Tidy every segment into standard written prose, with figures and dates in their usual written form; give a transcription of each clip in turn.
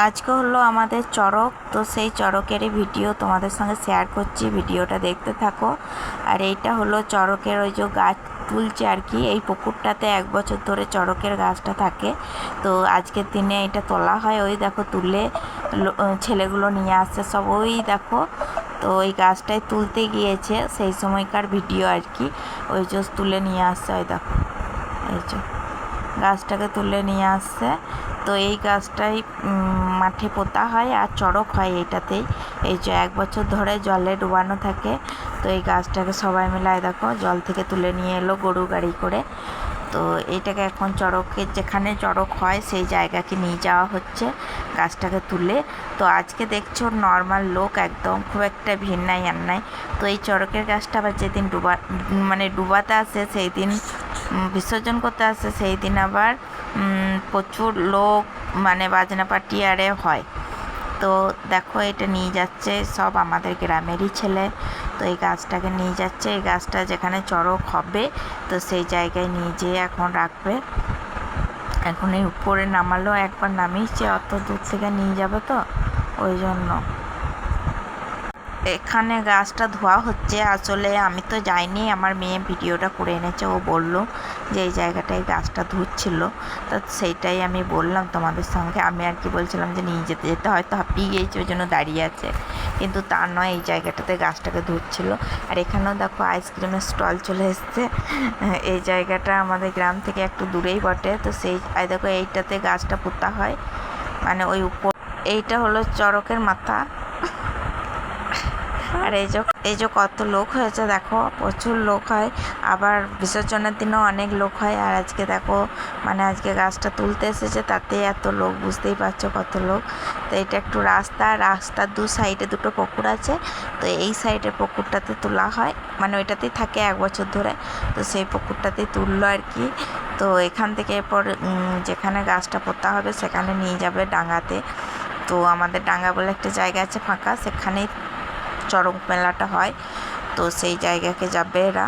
আজকে হলো আমাদের চড়ক, তো সেই চড়কেরই ভিডিও তোমাদের সঙ্গে শেয়ার করছি, ভিডিওটা দেখতে থাকো। আর এইটা হলো চড়কের ওই যে গাছ তুলছে আর কি, এই পুকুরটাতে 1 বছর ধরে চড়কের গাছটা থাকে। তো আজকের দিনে এটা তোলা হয়, ওই দেখো তুলে ছেলেগুলো নিয়ে আসছে সব, ওই দেখো। তো ওই গাছটাই তুলতে গিয়েছে সেই সময়কার ভিডিও আর কি, ওই যে তুলে নিয়ে আসছে, ওই দেখো এই যে গাছটাকে তুলে নিয়ে আসছে। তো এই গাছটাই মাঠে পোতা হয় আর চড়ক হয় এইটাতেই। এই যে 1 বছর ধরে জলে ডুবানো থাকে। তো এই গাছটাকে সবাই মিলায় দেখো জল থেকে তুলে নিয়ে এলো গরু গাড়ি করে। তো এইটাকে এখন চড়কের যেখানে চড়ক হয় সেই জায়গাকে নিয়ে যাওয়া হচ্ছে গাছটাকে তুলে। তো আজকে দেখছো নর্মাল লোক, একদম খুব একটা ভিড় নাই আর নাই। তো এই চড়কের গাছটা আবার যেদিন ডুবাতে আসে সেই দিন, বিসর্জন করতে আসে সেই দিন আবার প্রচুর লোক, মানে বাজনা পার্টি আরে হয়। তো দেখো এটা নিয়ে যাচ্ছে সব আমাদের গ্রামেরই ছেলে। তো এই গাছটাকে নিয়ে যাচ্ছে, এই গাছটা যেখানে চড়ক হবে তো সেই জায়গায় নিয়ে যেয়ে এখন রাখবে। এখন এই উপরে নামালো, একবার নামিয়েছে, অত দূর থেকে নিয়ে যাবে তো ওই জন্য এখানে গাছটা ধোয়া হচ্ছে। আসলে আমি তো যাইনি, আমার মেয়ে ভিডিওটা করে এনেছে, ও বললো যে এই জায়গাটায় গাছটা ধুচ্ছিল। তো সেইটাই আমি বললাম তোমাদের সঙ্গে। আমি আর কি বলছিলাম যে নিয়ে যেতে যেতে হয়তো হাঁপিয়ে গিয়েছে ওই জন্য দাঁড়িয়ে আছে, কিন্তু তা নয়, এই জায়গাটাতে গাছটাকে ধুচ্ছিল। আর এখানেও দেখো আইসক্রিমের স্টল চলে এসছে। এই জায়গাটা আমাদের গ্রাম থেকে একটু দূরেই বটে। তো সেই দেখো এইটাতে গাছটা পোতা হয়, মানে ওই উপর। এইটা হলো চড়কের মাথা। আর এই যে কত লোক হয়েছে দেখো, প্রচুর লোক হয়। আবার বিসর্জনের দিনেও অনেক লোক হয়। আর আজকে দেখো, মানে আজকে গাছটা তুলতে এসেছে তাতে এত লোক, বুঝতেই পারছো কত লোক। তো এটা একটু রাস্তার দু সাইডে দুটো পুকুর আছে। তো এই সাইডের পুকুরটাতে তোলা হয়, মানে ওইটাতেই থাকে 1 বছর ধরে। তো সেই পুকুরটাতেই তুললো আর কি। তো এখান থেকে এরপর যেখানে গাছটা পোতা হবে সেখানে নিয়ে যাবে ডাঙ্গাতে। তো আমাদের ডাঙ্গা বলে একটা জায়গা আছে ফাঁকা, সেখানেই চড়ক মেলাটা হয়। তো সেই জায়গাকে যাবে এরা,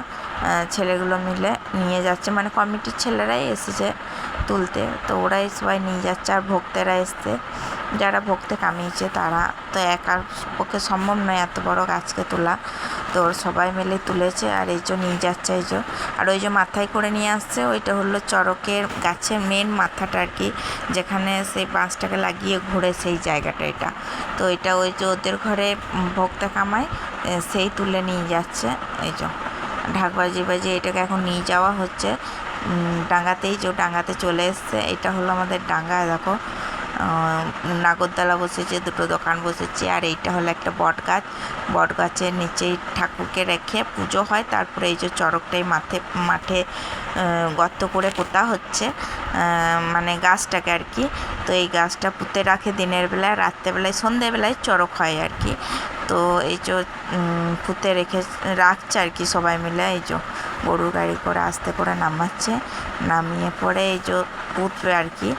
ছেলেগুলো মিলে নিয়ে যাচ্ছে, মানে কমিটির ছেলেরাই এসেছে তুলতে। তো ওরাই সবাই নিয়ে যাচ্ছে। আর ভক্তেরা এসছে, যারা ভক্তে কামিয়েছে তারা। তো একার পক্ষে সম্ভব নয় এত বড় গাছকে তোলা, তো সবাই মিলে তুলেছে। আর এই যে নিয়ে যাচ্ছে, এই যে আর ওই যে মাথায় করে নিয়ে আসছে, ওইটা হলো চড়কের গাছের মেন মাথাটা আর কি, যেখানে সেই বাঁশটাকে লাগিয়ে ঘোরে সেই জায়গাটা এটা। তো এটা ওই যে ওদের ঘরে ভক্তা কামায়, সেই তুলে নিয়ে যাচ্ছে। এই যে ঢাক বাজিয়ে এটাকে এখন নিয়ে যাওয়া হচ্ছে ডাঙ্গাতেই, যে ডাঙ্গাতে চলে এসছে। এটা হলো আমাদের ডাঙ্গা, দেখো নাগরদোলা বসেছে, দুটো দোকান বসেছে। আর এইটা হলো একটা বট গাছের নিচেই ঠাকুরকে রেখে পুজো হয়। তারপরে এই যে চড়কটাই মাঠে গর্ত করে পোতা হচ্ছে, মানে গাছটাকে আর কি। তো এই গাছটা পুঁতে রাখে দিনের বেলায়, রাত্রেবেলায় সন্ধেবেলায় চড়ক হয় আর কি। তো এই যে পুঁতে রাখছে আর কি সবাই মিলে। এই যে গরু গাড়ি করে আস্তে করে নামাচ্ছে, নামিয়ে পরে এই যে পুঁতবে আর কি।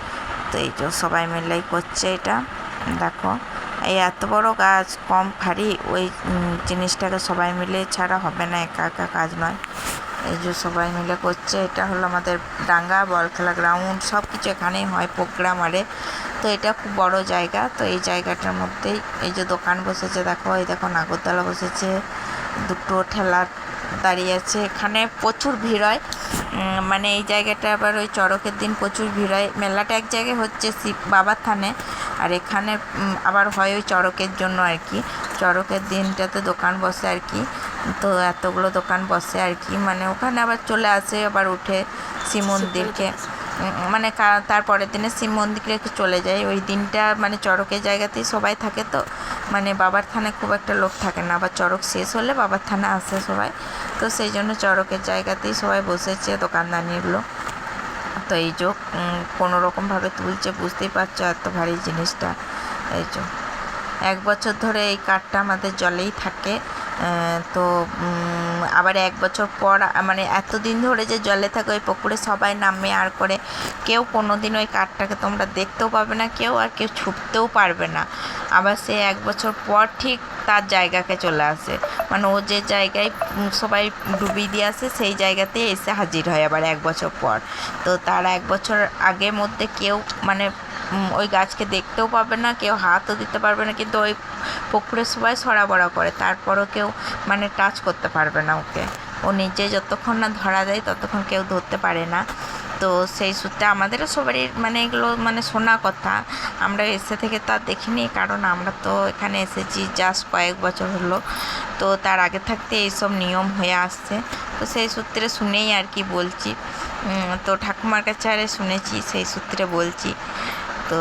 তো এই যে সবাই মিলেই করছে এটা। দেখো এই এত বড় গাছ কম ভারী, ওই জিনিসটাকে সবাই মিলে ছাড়া হবে না, একা একা কাজ নয়। এই যে সবাই মিলে করছে। এটা হলো আমাদের ডাঙ্গা বল খেলা গ্রাউন্ড, সব কিছু এখানেই হয় প্রোগ্রাম আরে। তো এটা খুব বড় জায়গা। তো এই জায়গাটার মধ্যেই এই যে দোকান বসেছে, দেখো এই দেখো নাগরদোলা বসেছে, দুটো ঠেলা দাঁড়িয়ে আছে। এখানে প্রচুর ভিড় হয়, মানে এই জায়গাটা আবার ওই চড়কের দিন প্রচুর ভিড় হয়। মেলাটা এক জায়গায় হচ্ছে বাবার থানে, আর এখানে আবার হয় ওই চড়কের জন্য আর কি। চড়কের দিনটাতে দোকান বসে আর কি। তো এতগুলো দোকান বসে আর কি, মানে ওখানে আবার চলে আসে, আবার উঠে শিব মন্দিরকে, মানে তারপরের দিনে শিব মন্দিরে একটু চলে যায়। ওই দিনটা মানে চড়কের জায়গাতেই সবাই থাকে। তো মানে বাবার থানে খুব একটা লোক থাকে না, আবার চড়ক শেষ হলে বাবার থানে আসে সবাই। তো সেই জন্য চড়কের জায়গাতেই সবাই বসেছে দোকানদানিগুলো। তো এই যে কোনোরকমভাবে তুলছে, বুঝতেই পারছো এত ভারী জিনিসটা। এই যে 1 বছর ধরে এই কাঠটা আমাদের জলেই থাকে। তো আবার 1 বছর পর, মানে এতদিন ধরে যে জলে থাকে ওই পুকুরে সবাই নামে আর করে, কেউ কোনো দিন ওই কাঠটাকে তোমরা দেখতেও পাবে না কেউ, আর কেউ ছুটতেও পারবে না। আবার সে 1 বছর পর ঠিক তার জায়গাকে চলে আসে, মানে ও যে জায়গায় সবাই ডুবিয়ে দিয়ে আসে সেই জায়গাতে এসে হাজির হয় আবার 1 বছর পর। তো তার 1 বছর আগের মধ্যে কেউ মানে ওই গাছকে দেখতেও পাবে না, কেউ হাতও দিতে পারবে না, কিন্তু ওই পুকুরে সবাই সরাবড়া করে, তারপরও কেউ মানে টাচ করতে পারবে না ওকে। ও নিজে যতক্ষণ না ধরা দেয় ততক্ষণ কেউ ধরতে পারে না। তো সেই সূত্রে আমাদেরও সবারই মানে এগুলো মানে শোনা কথা, আমরা এসে থেকে তো আর দেখিনি, কারণ আমরা তো এখানে এসেছি জাস্ট কয়েক বছর হলো। তো তার আগে থাকতে এইসব নিয়ম হয়ে আসছে, তো সেই সূত্রে শুনেই আর কি বলছি। তো ঠাকুমার কাছে আরে শুনেছি, সেই সূত্রে বলছি। তো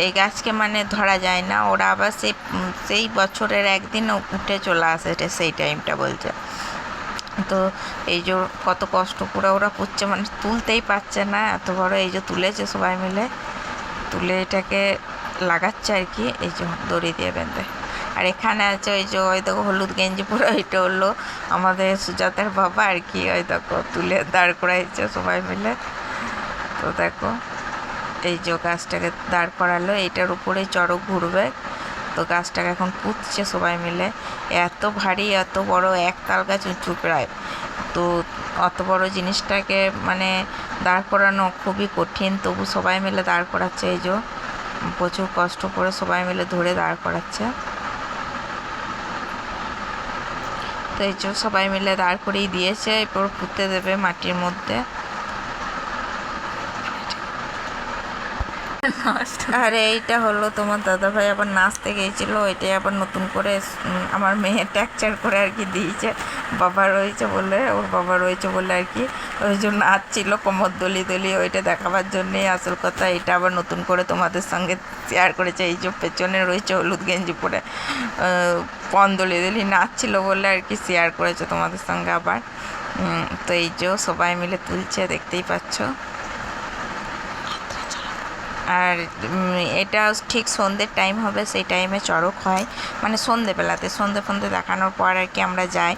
এই গাছকে মানে ধরা যায় না, ওরা আবার সেই বছরের একদিন উঠে চলে আসে, সেই টাইমটা বলছে। তো এই যে কত কষ্ট করে ওরা পুচ্ছে, মানে তুলতেই পারছে না, এত বড় এই যে তুলেছে সবাই মিলে, তুলে এটাকে লাগাচ্ছে আর কি, এই যে দড়ি দিয়ে বেঁধে। আর এখানে আছে ওই যে ওই দেখো হলুদ গেঞ্জি পরে, ওইটা হলো আমাদের সুজাতার বাবা আর কি, ওই দেখো তুলে দাঁড় করাইছে সবাই মিলে। তো দেখো এই যে গাছটাকে দাঁড় করালো, এইটার উপরেই চড়ক ঘুরবে। তো গাছটাকে এখন পুঁতছে সবাই মিলে, এত ভারী এত বড় একতাল গাছ উঁচু প্রায়। তো অত বড় জিনিসটাকে মানে দাঁড় করানো খুবই কঠিন, তবু সবাই মিলে দাঁড় করাচ্ছে, এই যে প্রচুর কষ্ট করে সবাই মিলে ধরে দাঁড় করাচ্ছে। তো এই যে সবাই মিলে দাঁড় করিয়ে দিয়েছে, এরপর পুঁতে দেবে মাটির মধ্যে। আর এইটা হলো তোমার দাদাভাই আবার নাচতে গিয়েছিলো, ওইটাই আবার নতুন করে আমার মেয়ে ট্যাকচার করে আর কি দিয়েছে, বাবা রয়েছে বলে, ওর বাবা রয়েছে বলে আর কি, ওই জন্য নাচছিল কোমর দলিয়ে ওইটা দেখাবার জন্যেই আসল কথা। এটা আবার নতুন করে তোমাদের সঙ্গে শেয়ার করেছে, এই যে পেছনে রয়েছে হলুদ গেঞ্জি পরে পন দলিয়ে নাচছিল বলে আর কি শেয়ার করেছে তোমাদের সঙ্গে আবার। তো এই যে সবাই মিলে তুলছে, দেখতেই পাচ্ছ। আর এটা ঠিক সন্ধ্যের টাইম হবে, সেই টাইমে চড়ক হয়, মানে সন্ধেবেলাতে সন্ধে দেখানোর পর আর কি আমরা যাই।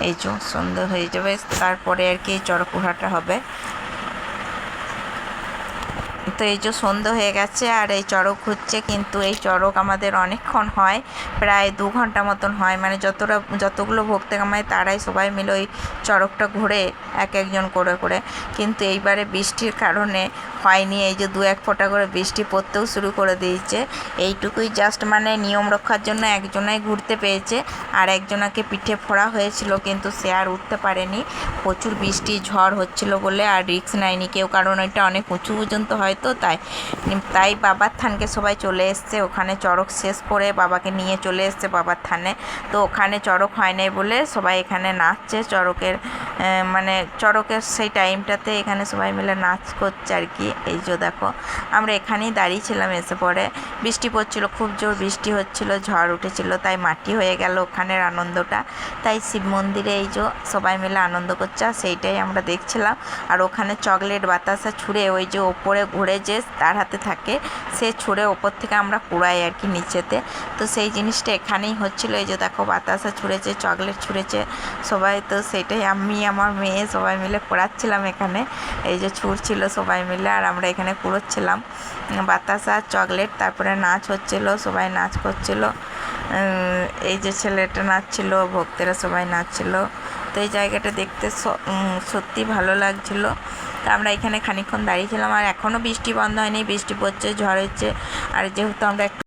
এই যে সন্ধে হয়ে যাবে, তারপরে আর কি চড়ক উঠাটা হবে। তো এই যে সন্ধ্যে হয়ে গেছে আর এই চড়ক হচ্ছে, কিন্তু এই চড়ক আমাদের অনেকক্ষণ হয়, প্রায় 2 ঘন্টা মতন হয়, মানে যতগুলো ভক্ত কামায় তারাই সবাই মিলে ওই চড়কটা ঘুরে একজন করে। কিন্তু এইবারে বৃষ্টির কারণে হয়নি, এই যে 2-1 ফোঁটা করে বৃষ্টি পড়তেও শুরু করে দিয়েছে। এইটুকুই জাস্ট মানে নিয়ম রক্ষার জন্য একজনাই ঘুরতে পেয়েছে, আর একজনাকে পিঠে ফোড়া হয়েছিল, কিন্তু সে আর উঠতে পারেনি, প্রচুর বৃষ্টি ঝড় হচ্ছিল বলে আর রিস্ক নেয়নি কেউ, কারণ ওইটা অনেক উঁচু পর্যন্ত হয়তো, তাই বাবার থানকে সবাই চলে এসছে, ওখানে চড়ক শেষ করে বাবাকে নিয়ে চলে এসছে বাবার থানে। তো ওখানে চড়ক হয় নাই বলে সবাই এখানে নাচছে চড়কের, মানে চড়কের সেই টাইমটাতে এখানে সবাই মিলে নাচ করছে আর কি। এই যে দেখো আমরা এখানেই দাঁড়িয়েছিলাম, এসে পরে বৃষ্টি পড়ছিল, খুব জোর বৃষ্টি হচ্ছিল, ঝড় উঠেছিল, তাই মাটি হয়ে গেল ওখানের আনন্দটা। তাই শিব মন্দিরে এই যে সবাই মিলে আনন্দ করছে, আর সেইটাই আমরা দেখছিলাম। আর ওখানে চকলেট বাতাসা ছুঁড়ে ওই যে ওপরে ঘুরে যে তার হাতে থাকে, সে ছুঁড়ে ওপর থেকে আমরা কুড়াই আর কি নিচেতে। তো সেই জিনিসটা এখানেই হচ্ছিল, এই যে দেখো বাতাসা ছুঁড়েছে, চকলেট ছুঁড়েছে সবাই। তো সেটাই আমি আমার মেয়ে সবাই মিলে কুড়াচ্ছিলাম এখানে, এই যে ছুঁড়ছিল সবাই মিলে, আর আমরা এখানে কুড়োচ্ছিলাম বাতাসা চকলেট। তারপরে নাচ হচ্ছিল, সবাই নাচ করছিল, এই যে ছেলেটা নাচছিল, ভক্তেরা সবাই নাচছিল। তো এই জায়গাটা দেখতে সত্যি ভালো লাগছিল। তো আমরা এখানে খানিকক্ষণ দাঁড়িয়েছিলাম, আর এখনও বৃষ্টি বন্ধ হয়নি, বৃষ্টি পড়ছে, ঝড় হচ্ছে। আর যেহেতু আমরা